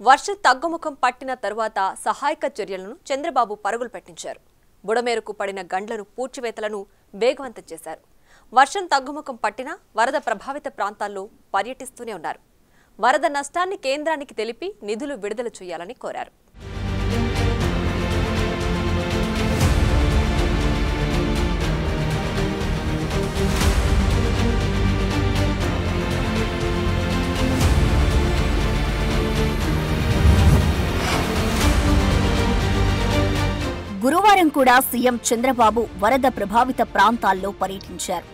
వర్షం తగ్గుముఖం పట్టిన తరువాత సహాయక చర్యలను చంద్రబాబు పరుగులు పెట్టించారు. బుడమేరుకు పడిన గండ్లను పూడ్చివేతలను వేగవంతం చేశారు. వర్షం తగ్గుముఖం పట్టిన వరద ప్రభావిత ప్రాంతాల్లో పర్యటిస్తూనే ఉన్నారు. వరద నష్టాన్ని కేంద్రానికి తెలిపి నిధులు విడుదల చేయాలని కోరారు. గురువారం కూడా సీఎం చంద్రబాబు వరద ప్రభావిత ప్రాంతాల్లో పర్యటించారు.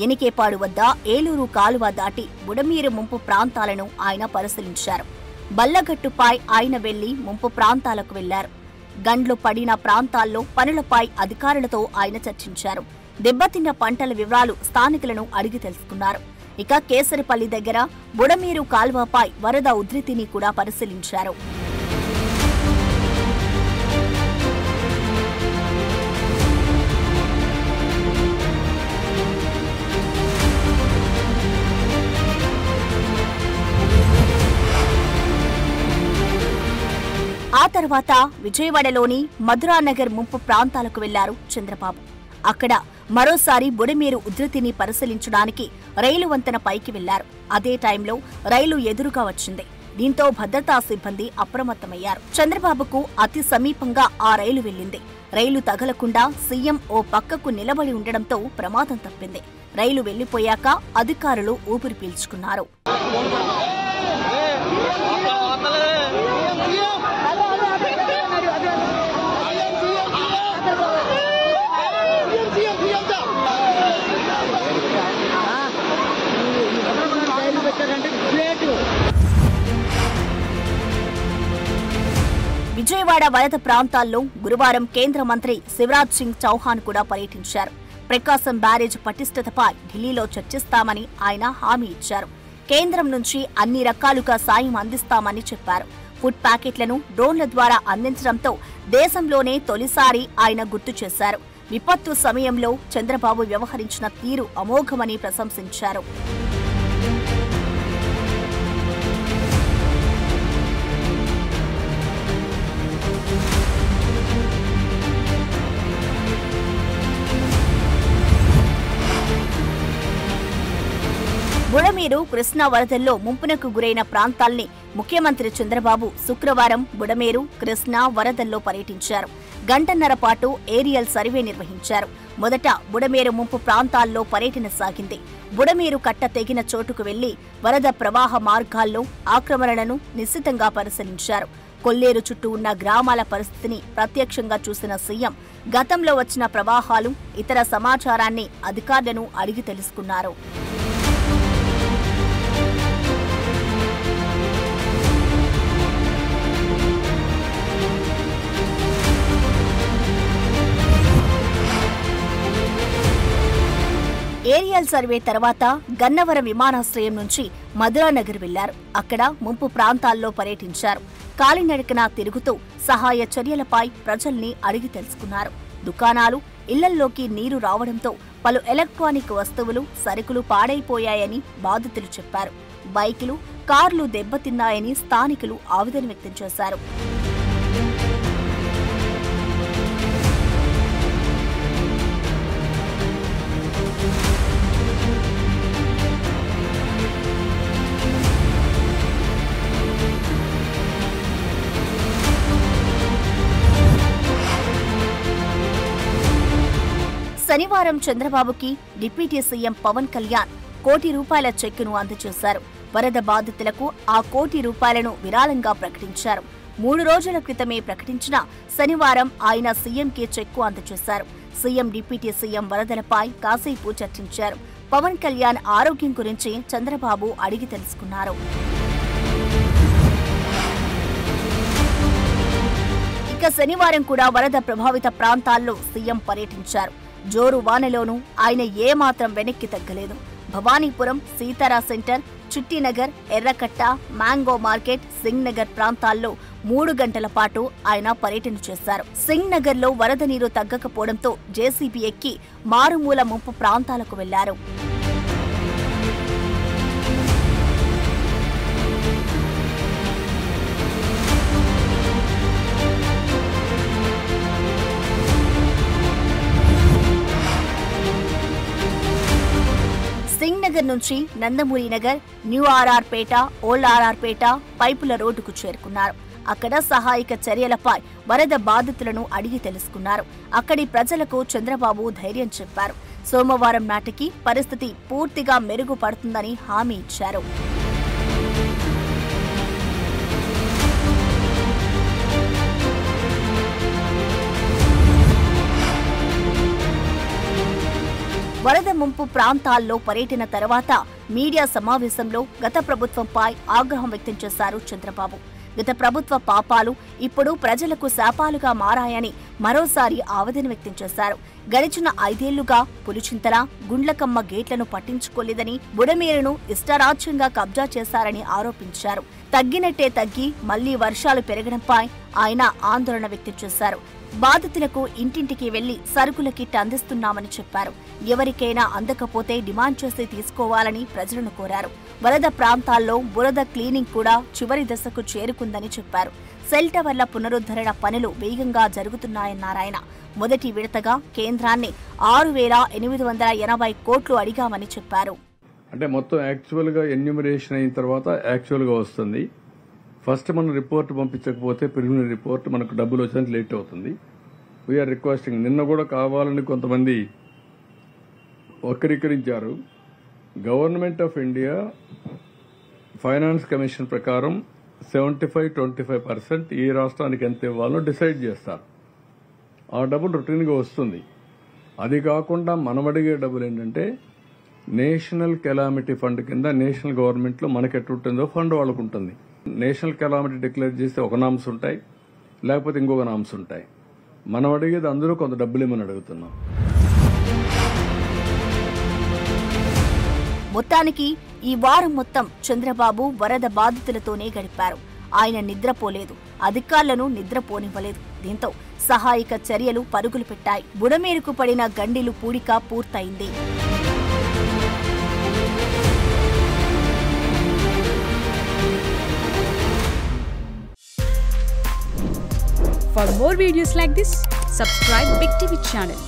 ఎనికేపాడు వద్ద ఏలూరు కాలువ దాటి బుడమేరు ముంపు ప్రాంతాలను ఆయన పరిశీలించారు. బల్లగట్టుపై ఆయన వెళ్లి ముంపు ప్రాంతాలకు వెళ్లారు. గండ్లు పడిన ప్రాంతాల్లో పనులపై అధికారులతో ఆయన చర్చించారు. దెబ్బతిన్న పంటల వివరాలు స్థానికులను అడిగి తెలుసుకున్నారు. ఇక కేసరిపల్లి దగ్గర బుడమేరు కాలువపై వరద ఉధృతిని కూడా పరిశీలించారు. ఆ తర్వాత విజయవాడలోని మధురానగర్ ముంపు ప్రాంతాలకు వెళ్లారు చంద్రబాబు. అక్కడ మరోసారి బుడమేరు ఉధృతిని పరిశీలించడానికి రైలు వంతెన పైకి వెళ్లారు. అదే టైంలో రైలు ఎదురుగా వచ్చింది. దీంతో భద్రతా సిబ్బంది అప్రమత్తమయ్యారు. చంద్రబాబుకు అతి సమీపంగా ఆ రైలు వెళ్లింది. రైలు తగలకుండా సీఎం ఓ పక్కకు నిలబడి ఉండడంతో ప్రమాదం తప్పింది. రైలు వెళ్లిపోయాక అధికారులు ఊపిరి పీల్చుకున్నారు. విజయవాడ వరద ప్రాంతాల్లో గురువారం కేంద్ర మంత్రి శివరాజ్ సింగ్ చౌహాన్ కూడా పర్యటించారు. ప్రకాశం బ్యారేజ్ పటిష్టతపై ఢిల్లీలో చర్చిస్తామని ఆయన హామీ ఇచ్చారు. కేంద్రం నుంచి అన్ని రకాలుగా సాయం అందిస్తామని చెప్పారు. ఫుడ్ ప్యాకెట్లను డ్రోన్ల ద్వారా అందించడంతో దేశంలోనే తొలిసారి ఆయన గుర్తు చేశారు. విపత్తు సమయంలో చంద్రబాబు వ్యవహరించిన తీరు అమోఘమని ప్రశంసించారు. బుడమేరు కృష్ణా వరదల్లో ముంపునకు గురైన ప్రాంతాల్ని ముఖ్యమంత్రి చంద్రబాబు శుక్రవారం బుడమేరు కృష్ణా వరదల్లో పర్యటించారు. గంటన్నర పాటు ఏరియల్ సర్వే నిర్వహించారు. మొదట బుడమేరు ముంపు ప్రాంతాల్లో పర్యటన సాగింది. బుడమేరు కట్ట తెగిన చోటుకు వెళ్లి వరద ప్రవాహ మార్గాల్లో ఆక్రమణలను నిశితంగా పరిశీలించారు. కొల్లేరు చుట్టూ ఉన్న గ్రామాల పరిస్థితిని ప్రత్యక్షంగా చూసిన సీఎం గతంలో వచ్చిన ప్రవాహాలు, ఇతర సమాచారాన్ని అధికారులను అడిగి తెలుసుకున్నారు. ఏరియల్ సర్వే తర్వాత గన్నవరం విమానాశ్రయం నుంచి మధురానగర్ వెళ్లారు. అక్కడ ముంపు ప్రాంతాల్లో పర్యటించారు. కాలినడకన తిరుగుతూ సహాయ చర్యలపై ప్రజల్ని అడిగి తెలుసుకున్నారు. దుకాణాలు, ఇళ్లల్లోకి నీరు రావడంతో పలు ఎలక్ట్రానిక్ వస్తువులు, సరుకులు పాడైపోయాయని బాధితులు చెప్పారు. బైకులు, కార్లు దెబ్బతిన్నాయని స్థానికులు ఆవేదన వ్యక్తం చేశారు. శనివారం చంద్రబాబుకి డిప్యూటీ సీఎం పవన్ కళ్యాణ్ ₹1 కోటి చెక్కును అందజేశారు. వరద బాధితులకు ఆ ₹1 కోటి విరాళంగా ప్రకటించారు. 3 రోజుల క్రితమే ప్రకటించిన శనివారం ఆయన సీఎంకి చెక్కు అందజేశారు. సీఎం, డిప్యూటీ సీఎం వరదలపై కాసేపు చర్చించారు. పవన్ కళ్యాణ్ ఆరోగ్యం గురించి చంద్రబాబు అడిగి తెలుసుకున్నారు. ఇక శనివారం కూడా వరద ప్రభావిత ప్రాంతాల్లో సీఎం పర్యటించారు. జోరు వానలోనూ ఆయన ఏమాత్రం వెనక్కి తగ్గలేదు. Bhavanipuram, Sitara centre, Chittinagar, Errakatta, mango market, Singh Nagar ప్రాంతాల్లో 3 గంటల పాటు ఆయన పర్యటన చేశారు. సింగ్ నగర్ లో వరద నీరు తగ్గకపోవడంతో జేసీబీ ఎక్కి మారుమూల ముంపు ప్రాంతాలకు వెళ్లారు. నగర్ నుంచి నందమూరి నగర్, న్యూ ఆర్ఆర్ పేట, ఓల్డ్ ఆర్ఆర్ పేట పైపుల రోడ్డుకు చేరుకున్నారు. అక్కడ సహాయక చర్యలపై వరద బాధితులను అడిగి తెలుసుకున్నారు. అక్కడి ప్రజలకు చంద్రబాబు ధైర్యం చెప్పారు. సోమవారం నాటికి పరిస్థితి పూర్తిగా మెరుగుపడుతుందని హామీ ఇచ్చారు. వరద ముంపు ప్రాంతాల్లో పర్యటన తర్వాత మీడియా సమావేశంలో గత ప్రభుత్వంపై ఆగ్రహం వ్యక్తం చేశారు చంద్రబాబు. గత ప్రభుత్వ పాపాలు ఇప్పుడు ప్రజలకు శాపాలుగా మారాయని మరోసారి ఆవేదన వ్యక్తం చేశారు. గడిచిన 5 ఏళ్లుగా పులిచింతల, గుండ్లకమ్మ గేట్లను పట్టించుకోలేదని, బుడమేరును ఇష్టారాజ్యంగా కబ్జా చేశారని ఆరోపించారు. తగ్గినట్టే తగ్గి మళ్లీ వర్షాలు పెరగడంపై ఆయన ఆందోళన వ్యక్తం చేశారు. బాధితులకు ఇంటింటికి వెళ్లి సరుకుల కిట్ అందిస్తున్నామని చెప్పారు. ఎవరికైనా అందకపోతే డిమాండ్ చేసి తీసుకోవాలని ప్రజలను కోరారు. వరద ప్రాంతాల్లో బురద క్లీనింగ్ కూడా చివరి దశకు చేరుకుందని చెప్పారు. సెల్ టవర్ల పునరుద్ధరణ పనులు వేగంగా జరుగుతున్నాయన్నారాయన. మొదటి విడతగా కేంద్రాన్ని 6,880 కోట్లు అడిగామని చెప్పారు. అంటే మొత్తం యాక్చువల్గా ఎన్యూమరేషన్ అయిన తర్వాత యాక్చువల్గా వస్తుంది. ఫస్ట్ మనం రిపోర్ట్ పంపించకపోతే ప్రిలిమినరీ రిపోర్ట్ మనకు డబ్బులు వచ్చేందుకు లేట్ అవుతుంది. We're requesting. నిన్న కూడా కావాలని కొంతమంది వక్రీకరించారు. Government of India finance commission ప్రకారం 75-25% ఏ రాష్ట్రానికి ఎంత ఇవ్వాలో డిసైడ్ చేస్తారు. ఆ డబ్బులు రొటీన్గా వస్తుంది. అది కాకుండా మనం అడిగే డబ్బులు ఏంటంటే నేషనల్ కెలామిటీ ఫండ్ కింద నేషనల్ గవర్నమెంట్లో మనకి ఎట్టుంటుందో ఫండ్ వాళ్ళకు ఉంటుంది. నేషనల్ కెలామిటీ డిక్లేర్ చేస్తే ఒక నామ్స్ ఉంటాయి, లేకపోతే ఇంకొక నామ్స్ ఉంటాయి. మనం అడిగేది అందరూ కొంత డబ్బులు ఏమని అడుగుతున్నాం. మొత్తానికి ఈ వారం మొత్తం చంద్రబాబు వరద బాధితులతోనే గడిపారు. ఆయన నిద్రపోలేదు, అధికారులను నిద్రపోనివ్వలేదు. దీంతో సహాయక చర్యలు పరుగులు పెట్టాయి. బుడమేరుకు పడిన గండిలు పూడిక పూర్తయింది. For more videos like this, subscribe Big TV channel.